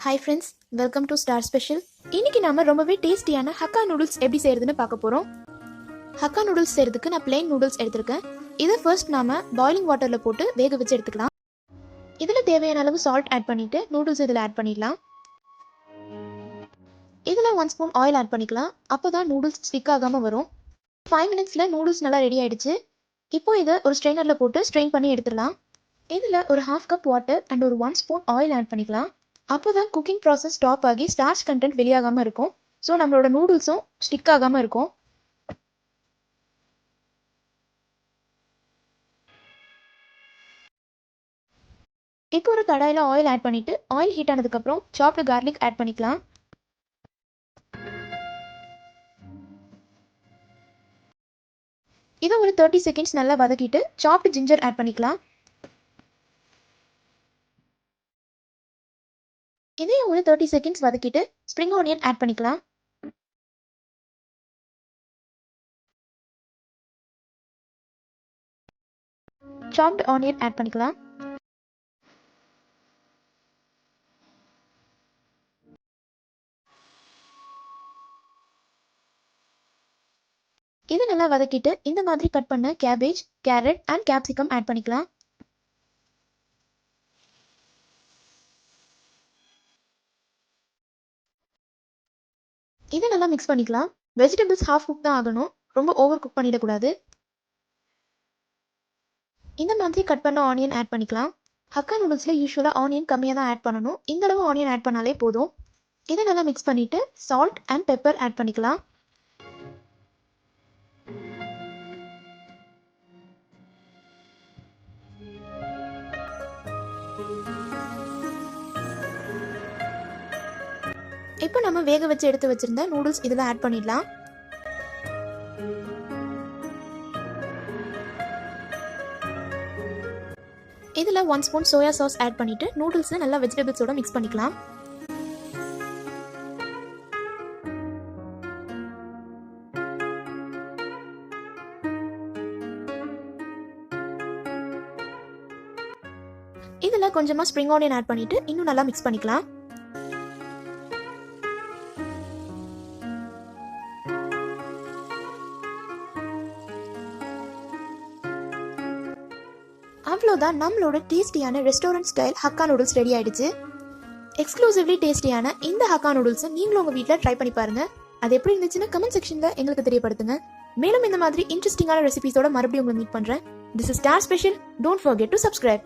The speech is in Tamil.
Hi friends, welcome to star special. இன்னைக்கு நாம ரொம்பவே டேஸ்டியான ஹக்கா நூடுல்ஸ் எப்படி செய்யறதுன்னு பார்க்க போறோம். ஹக்கா நூடுல்ஸ் செய்யறதுக்கு நான் பிளெயின் நூடுல்ஸ் எடுத்திருக்கேன். இதை ஃபர்ஸ்ட் நாம பாயிலிங் வாட்டர்ல போட்டு வேக வச்சு எடுத்துக்கலாம். இதுல தேவையான அளவு சால்ட் ஆட் பண்ணிட்டு நூடுல்ஸ் இதில் ஆட் பண்ணிடலாம். இதில் 1 ஸ்பூன் ஆயில் ஆட் பண்ணிக்கலாம். அப்போதான் நூடுல்ஸ் ஸ்டிக் ஆகாம வரும். 5 மினிட்ஸ்ல நூடுல்ஸ் நல்லா ரெடி ஆயிடுச்சு. இப்போ இதை ஒரு ஸ்ட்ரெயினர்ல போட்டு ஸ்ட்ரெயின் பண்ணி எடுத்துடலாம். இதில் ஒரு 1/2 கப் வாட்டர் அண்ட் ஒரு 1 ஸ்பூன் ஆயில் ஆட் பண்ணிக்கலாம். அப்போ தான் குக்கிங் ப்ராசஸ் ஸ்டாப் ஆகி ஸ்டார்ச் கண்டென்ட் வெளியாகாமல் இருக்கும். ஸோ நம்மளோட நூடுல்ஸும் ஸ்டிக் ஆகாமல் இருக்கும். இப்போ ஒரு கடாயில் ஆயில் ஆட் பண்ணிவிட்டு ஆயில் ஹீட் ஆனதுக்கப்புறம் சாப்டு கார்லிக் ஆட் பண்ணிக்கலாம். இதை ஒரு 30 செகண்ட்ஸ் நல்லா வதக்கிட்டு சாப்டு ஜிஞ்சர் ஆட் பண்ணிக்கலாம். இதையும் ஒரு 30 செகண்ட்ஸ் வதக்கிட்டு ஸ்ப்ரிங் ஆனியன் ஆட் பண்ணிக்கலாம். சாப்டு ஆனியன் ஆட் பண்ணிக்கலாம். இது நல்லா வதக்கிட்டு இந்த மாதிரி கட் பண்ண cabbage, carrot and capsicum add பண்ணிக்கலாம். இதை நல்லா மிக்ஸ் பண்ணிக்கலாம். வெஜிடபிள்ஸ் ஹாஃப் குக் தான் ஆகணும், ரொம்ப ஓவர் குக் பண்ணிடக்கூடாது. இந்த மாதிரி கட் பண்ண ஆனியன் ஆட் பண்ணிக்கலாம். ஹக்கா நூடுல்ஸில் யூஸ்வலாக ஆனியன் கம்மியாக தான் ஆட் பண்ணணும். இந்த அளவு ஆனியன் ஆட் பண்ணாலே போதும். இதை நல்லா மிக்ஸ் பண்ணிவிட்டு சால்ட் அண்ட் பெப்பர் ஆட் பண்ணிக்கலாம். இப்போ நம்ம வேக வச்சு எடுத்து வச்சிருந்த நூடுல்ஸ் இதில் ஆட் பண்ணிடலாம். இதில் 1 ஸ்பூன் சோயா சாஸ் ஆட் பண்ணிட்டு நூடுல்ஸை நல்லா வெஜிடபிள்ஸோட மிக்ஸ் பண்ணிக்கலாம். இதில் கொஞ்சமாக ஸ்ப்ரிங் ஆனியன் ஆட் பண்ணிட்டு இன்னும் நல்லா மிக்ஸ் பண்ணிக்கலாம். அவ்வளோதான், நம்மளோட டேஸ்டியான restaurant style hakka noodles ready ஆயிடுச்சு. எக்ஸ்க்ளூசிவ்லி டேஸ்டியான இந்த ஹக்கா நூடுல்ஸை நீங்களும் உங்கள் வீட்டில் ட்ரை பண்ணி பாருங்க. அது எப்படி இருந்துச்சுன்னு கமெண்ட் செக்ஷனில் எங்களுக்கு தெரியப்படுத்துங்க. மேலும் இந்த மாதிரி இன்ட்ரெஸ்டிங்கான ரெசிபிஸோட மறுபடியும் உங்களை மீட் பண்ணுறேன். This is star special. Don't forget to subscribe.